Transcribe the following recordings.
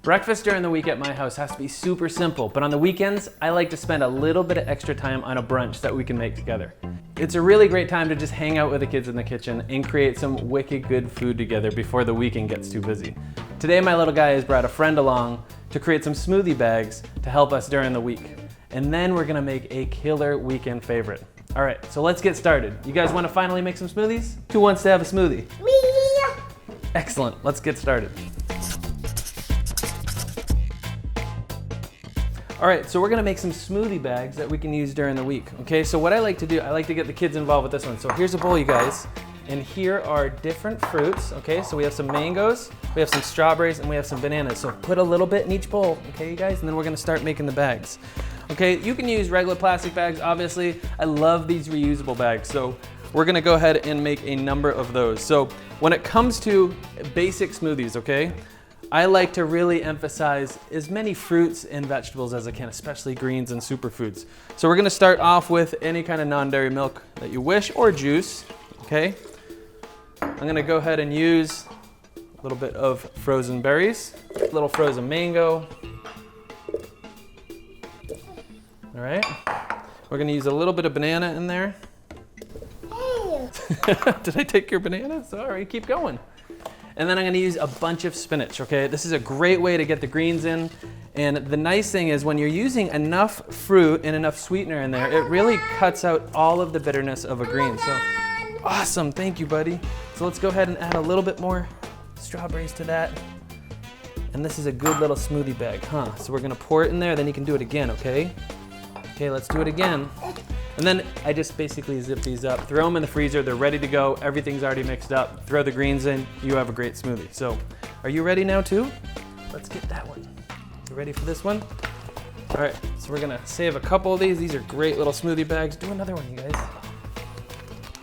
Breakfast during the week at my house has to be super simple, but on the weekends, I like to spend a little bit of extra time on a brunch that we can make together. It's a really great time to just hang out with the kids in the kitchen and create some wicked good food together before the weekend gets too busy. Today, my little guy has brought a friend along to create some smoothie bags to help us during the week. And then we're gonna make a killer weekend favorite. All right, so let's get started. You guys wanna finally make some smoothies? Who wants to have a smoothie? Me! Excellent, let's get started. All right, so we're gonna make some smoothie bags that we can use during the week, okay? So what I like to do, I like to get the kids involved with this one. So here's a bowl, you guys, and here are different fruits, okay? So we have some mangoes, we have some strawberries, and we have some bananas. So put a little bit in each bowl, okay, you guys? And then we're gonna start making the bags. Okay, you can use regular plastic bags, obviously. I love these reusable bags, so we're gonna go ahead and make a number of those. So when it comes to basic smoothies, okay, I like to really emphasize as many fruits and vegetables as I can, especially greens and superfoods. So we're gonna start off with any kind of non-dairy milk that you wish, or juice, okay? I'm gonna go ahead and use a little bit of frozen berries, a little frozen mango. All right, we're gonna use a little bit of banana in there. Did I take your banana? Sorry, keep going. And then I'm gonna use a bunch of spinach, okay? This is a great way to get the greens in. And the nice thing is when you're using enough fruit and enough sweetener in there, it really cuts out all of the bitterness of a green. So awesome, thank you, buddy. So let's go ahead and add a little bit more strawberries to that. And this is a good little smoothie bag, huh? So we're gonna pour it in there, then you can do it again, okay? Okay, let's do it again. And then I just basically zip these up, throw them in the freezer, they're ready to go, everything's already mixed up, throw the greens in, you have a great smoothie. So, are you ready now too? Let's get that one. You ready for this one? All right, so we're gonna save a couple of these are great little smoothie bags. Do another one, you guys.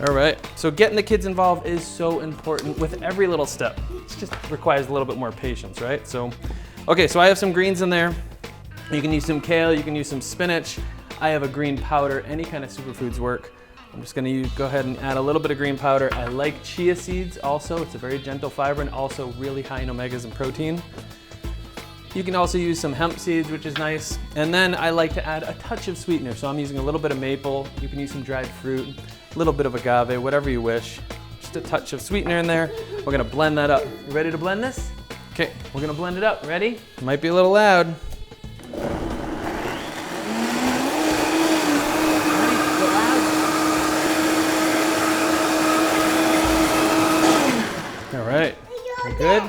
All right, so getting the kids involved is so important with every little step. It just requires a little bit more patience, right? So, okay, so I have some greens in there. You can use some kale, you can use some spinach. I have a green powder, any kind of superfoods work. I'm just gonna go ahead and add a little bit of green powder. I like chia seeds also. It's a very gentle fiber and also really high in omegas and protein. You can also use some hemp seeds, which is nice. And then I like to add a touch of sweetener. So I'm using a little bit of maple. You can use some dried fruit, a little bit of agave, whatever you wish. Just a touch of sweetener in there. We're gonna blend that up. You ready to blend this? Okay, we're gonna blend it up. Ready? It might be a little loud. All right, we're good?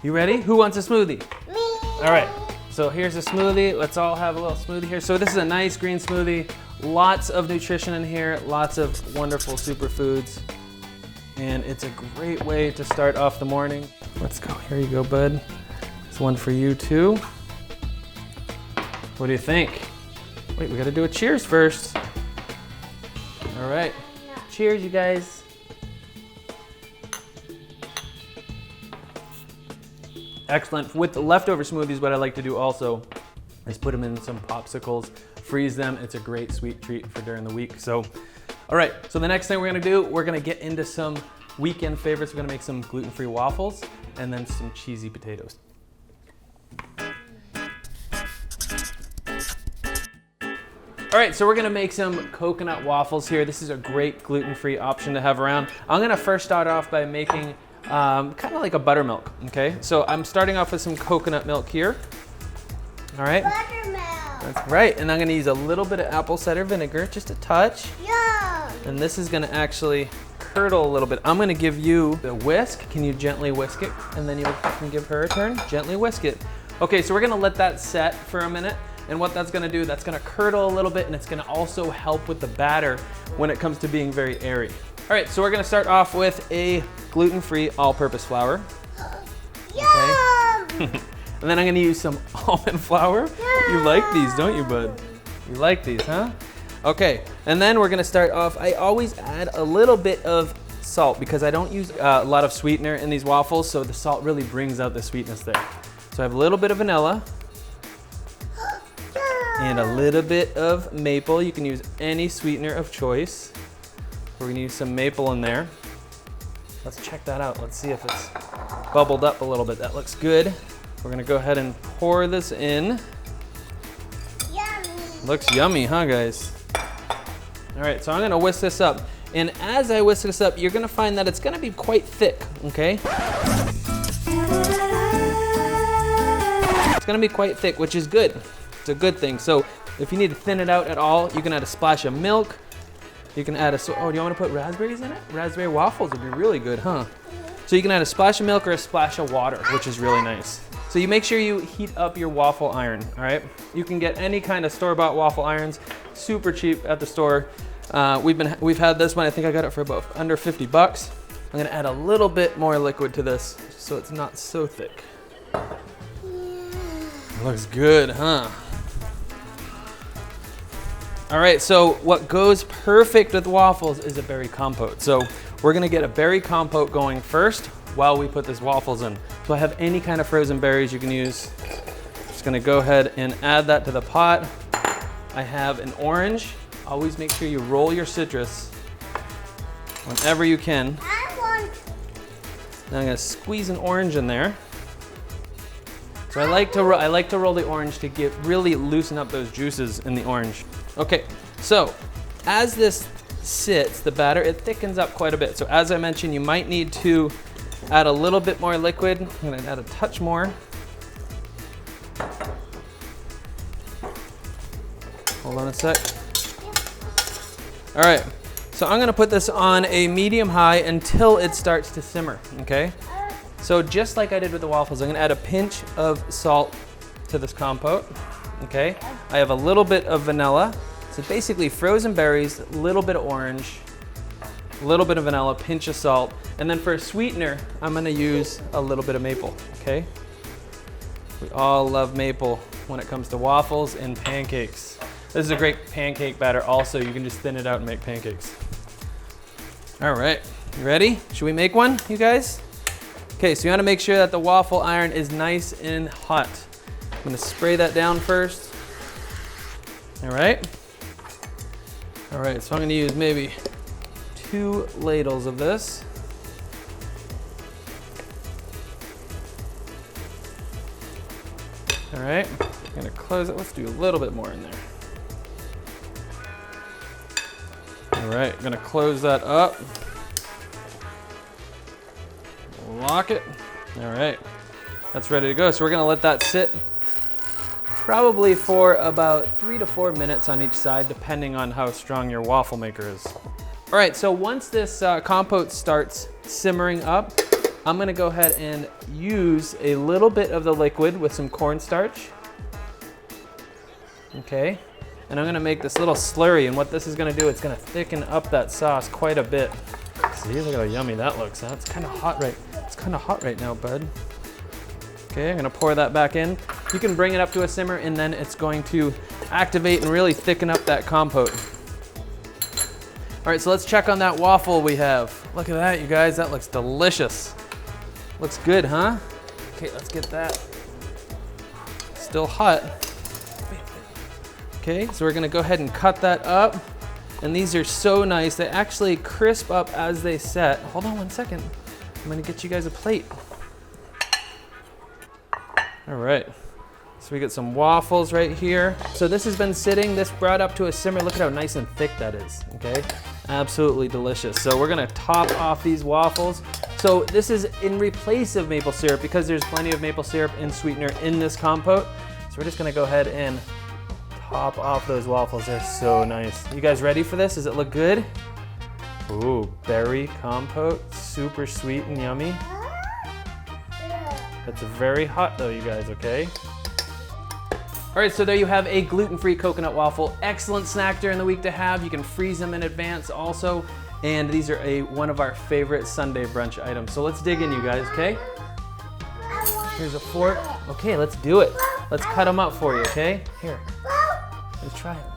You ready? Who wants a smoothie? Me! All right, so here's a smoothie. Let's all have a little smoothie here. So this is a nice green smoothie. Lots of nutrition in here, lots of wonderful superfoods. And it's a great way to start off the morning. Let's go, here you go, bud. There's one for you too. What do you think? Wait, we gotta do a cheers first. All right, cheers, you guys. Excellent. With the leftover smoothies, what I like to do also is put them in some popsicles, freeze them. It's a great sweet treat for during the week. So, all right, so the next thing we're gonna do, we're gonna get into some weekend favorites. We're gonna make some gluten-free waffles and then some cheesy potatoes. All right, so we're gonna make some coconut waffles here. This is a great gluten-free option to have around. I'm gonna first start off by making kind of like a buttermilk, okay? So I'm starting off with some coconut milk here. All right. Buttermilk. That's right, and I'm gonna use a little bit of apple cider vinegar, just a touch. Yum. And this is gonna actually curdle a little bit. I'm gonna give you the whisk. Can you gently whisk it? And then you can give her a turn, gently whisk it. Okay, so we're gonna let that set for a minute. And what that's gonna do, that's gonna curdle a little bit and it's gonna also help with the batter when it comes to being very airy. All right, so we're gonna start off with a gluten-free all-purpose flour. Yum. Okay. And then I'm gonna use some almond flour. You like these, don't you, bud? You like these, huh? Okay, and then we're gonna start off, I always add a little bit of salt because I don't use a lot of sweetener in these waffles, so the salt really brings out the sweetness there. So I have a little bit of vanilla and a little bit of maple. You can use any sweetener of choice. We're gonna use some maple in there. Let's check that out. Let's see if it's bubbled up a little bit. That looks good. we're gonna go ahead and pour this in. Yummy. Looks yummy, huh, guys? All right, so I'm gonna whisk this up. And as I whisk this up, you're gonna find that it's gonna be quite thick, okay? It's gonna be quite thick, which is good. It's a good thing. So if you need to thin it out at all, you can add a splash of milk. You can add oh, do you wanna put raspberries in it? Raspberry waffles would be really good, huh? So you can add a splash of milk or a splash of water, which is really nice. So you make sure you heat up your waffle iron, all right? You can get any kind of store-bought waffle irons, super cheap at the store. We've had this one, I think I got it for about under 50 bucks. I'm gonna add a little bit more liquid to this so it's not so thick. Looks good, huh? All right, so what goes perfect with waffles is a berry compote. So we're gonna get a berry compote going first while we put this waffles in. So I have any kind of frozen berries you can use. Just gonna go ahead and add that to the pot. I have an orange. Always make sure you roll your citrus whenever you can. I want. Now I'm gonna squeeze an orange in there. So I like to roll the orange to really loosen up those juices in the orange. Okay, so as this sits, the batter, it thickens up quite a bit. So as I mentioned, you might need to add a little bit more liquid. I'm gonna add a touch more. Hold on a sec. All right, so I'm gonna put this on a medium high until it starts to simmer, okay? So just like I did with the waffles, I'm gonna add a pinch of salt to this compote, okay? I have a little bit of vanilla. So basically frozen berries, a little bit of orange, a little bit of vanilla, pinch of salt. And then for a sweetener, I'm gonna use a little bit of maple, okay? We all love maple when it comes to waffles and pancakes. This is a great pancake batter also. You can just thin it out and make pancakes. All right, you ready? Should we make one, you guys? Okay, so you wanna make sure that the waffle iron is nice and hot. I'm gonna spray that down first. All right. All right, so I'm gonna use maybe 2 ladles of this. All right, I'm gonna close it. Let's do a little bit more in there. All right, I'm gonna close that up. Lock it. All right, that's ready to go. So we're gonna let that sit probably for about 3 to 4 minutes on each side, depending on how strong your waffle maker is. All right, so once this compote starts simmering up, I'm gonna go ahead and use a little bit of the liquid with some cornstarch. Okay, and I'm gonna make this little slurry, and what this is gonna do, it's gonna thicken up that sauce quite a bit. See, look at how yummy that looks, huh? It's kinda hot right now, bud. Okay, I'm gonna pour that back in. You can bring it up to a simmer and then it's going to activate and really thicken up that compote. All right, so let's check on that waffle we have. Look at that, you guys, that looks delicious. Looks good, huh? Okay, let's get that. Still hot. Okay, so we're gonna go ahead and cut that up. And these are so nice. They actually crisp up as they set. Hold on one second. I'm gonna get you guys a plate. All right, so we got some waffles right here. So this has been sitting, this brought up to a simmer. Look at how nice and thick that is, okay? Absolutely delicious. So we're gonna top off these waffles. So this is in replace of maple syrup because there's plenty of maple syrup and sweetener in this compote. So we're just gonna go ahead and top off those waffles. They're so nice. You guys ready for this? Does it look good? Ooh, berry compote, super sweet and yummy. It's very hot though, you guys, okay? All right, so there you have a gluten-free coconut waffle. Excellent snack during the week to have. You can freeze them in advance also. And these are one of our favorite Sunday brunch items. So let's dig in, you guys, okay? Here's a fork. Okay, let's do it. Let's cut them up for you, okay? Here, let's try them.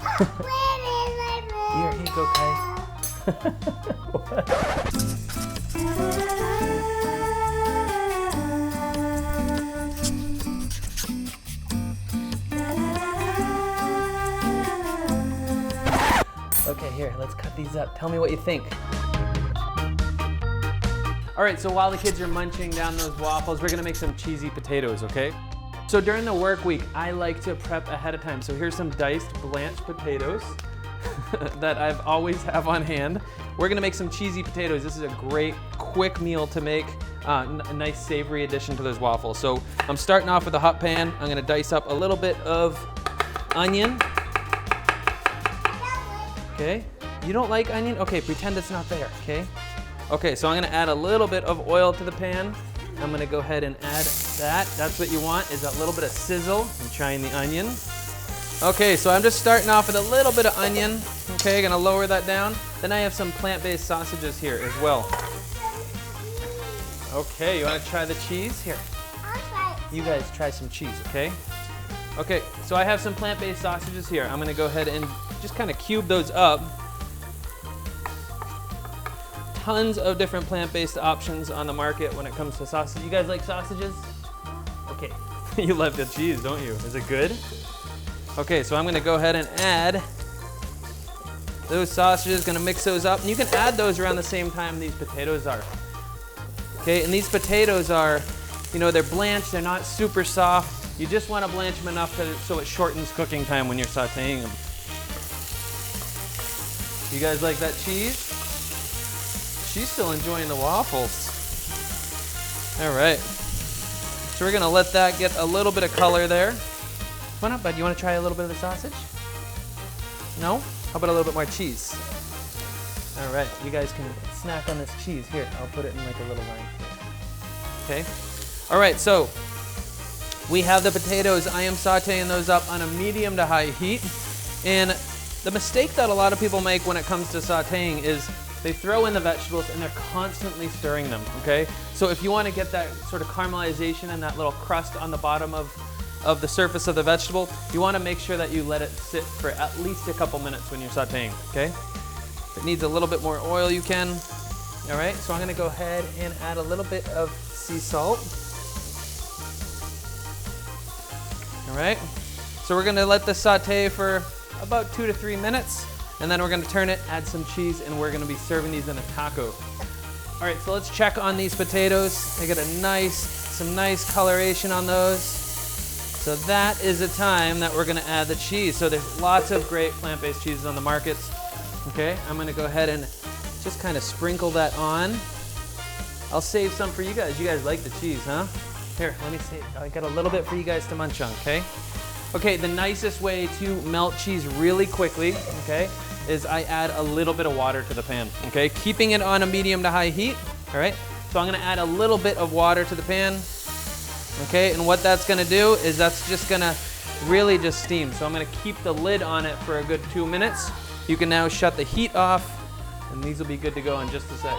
Here you go, Kai. Okay, here, let's cut these up. Tell me what you think. All right, so while the kids are munching down those waffles, we're gonna make some cheesy potatoes, okay? So during the work week, I like to prep ahead of time. So here's some diced blanched potatoes that I've always have on hand. We're gonna make some cheesy potatoes. This is a great, quick meal to make. A nice savory addition to those waffles. So I'm starting off with a hot pan. I'm gonna dice up a little bit of onion. Okay, you don't like onion? Okay, pretend it's not there, okay? Okay, so I'm gonna add a little bit of oil to the pan. I'm gonna go ahead and add that. That's what you want, is that little bit of sizzle. I'm trying the onion. Okay, so I'm just starting off with a little bit of onion. Okay, gonna lower that down. Then I have some plant-based sausages here as well. Okay, you wanna try the cheese? Here, I'll try it. you guys try some cheese, okay? Okay, so I have some plant-based sausages here. I'm gonna go ahead and just kind of cube those up. Tons of different plant-based options on the market when it comes to sausage. You guys like sausages? Okay, you love the cheese, don't you? Is it good? Okay, so I'm gonna go ahead and add those sausages, gonna mix those up. And you can add those around the same time these potatoes are. Okay, and these potatoes are, you know, they're blanched, they're not super soft. You just wanna blanch them enough so it shortens cooking time when you're sauteing them. You guys like that cheese? She's still enjoying the waffles. All right, so we're gonna let that get a little bit of color there. Come on up, bud. You want to try a little bit of the sausage? No? How about a little bit more cheese? All right, you guys can snack on this cheese. Here, I'll put it in like a little line here. Okay. All right, so we have the potatoes. I am sauteing those up on a medium to high heat. And the mistake that a lot of people make when it comes to sauteing is they throw in the vegetables and they're constantly stirring them, okay? So if you want to get that sort of caramelization and that little crust on the bottom of the surface of the vegetable, you want to make sure that you let it sit for at least a couple minutes when you're sauteing, okay? If it needs a little bit more oil, you can. All right, so I'm gonna go ahead and add a little bit of sea salt. All right, so we're gonna let this saute for about 2 to 3 minutes, and then we're gonna turn it, add some cheese, and we're gonna be serving these in a taco. All right, so let's check on these potatoes. They get some nice coloration on those. So that is the time that we're gonna add the cheese. So there's lots of great plant-based cheeses on the markets. Okay, I'm gonna go ahead and just kind of sprinkle that on. I'll save some for you guys. You guys like the cheese, huh? Here, let me see. I got a little bit for you guys to munch on, okay? Okay, the nicest way to melt cheese really quickly, okay, is I add a little bit of water to the pan, okay? Keeping it on a medium to high heat, all right? So I'm gonna add a little bit of water to the pan. Okay, and what that's gonna do is that's just gonna really just steam. So I'm gonna keep the lid on it for a good 2 minutes. You can now shut the heat off, and these will be good to go in just a sec.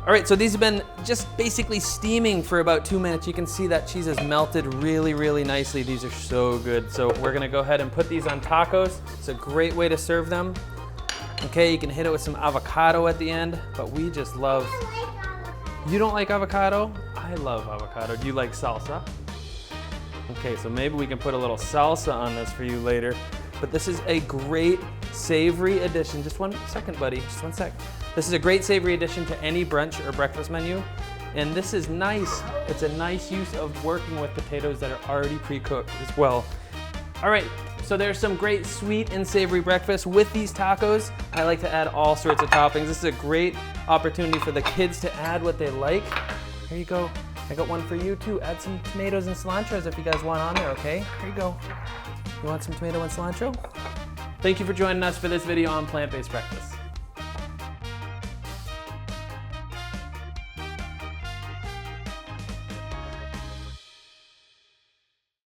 All right, so these have been just basically steaming for about 2 minutes. You can see that cheese has melted really, really nicely. These are so good. So we're gonna go ahead and put these on tacos. It's a great way to serve them. Okay, you can hit it with some avocado at the end, but we just love. You don't like avocado? I love avocado. Do you like salsa? Okay, so maybe we can put a little salsa on this for you later. But this is a great savory addition. Just 1 second, buddy, just 1 sec. This is a great savory addition to any brunch or breakfast menu. And this is nice. It's a nice use of working with potatoes that are already pre-cooked as well. All right, so there's some great sweet and savory breakfast with these tacos. I like to add all sorts of toppings. This is a great opportunity for the kids to add what they like. Here you go. I got one for you too. Add some tomatoes and cilantros if you guys want on there, okay? Here you go. You want some tomato and cilantro? Thank you for joining us for this video on plant-based breakfast.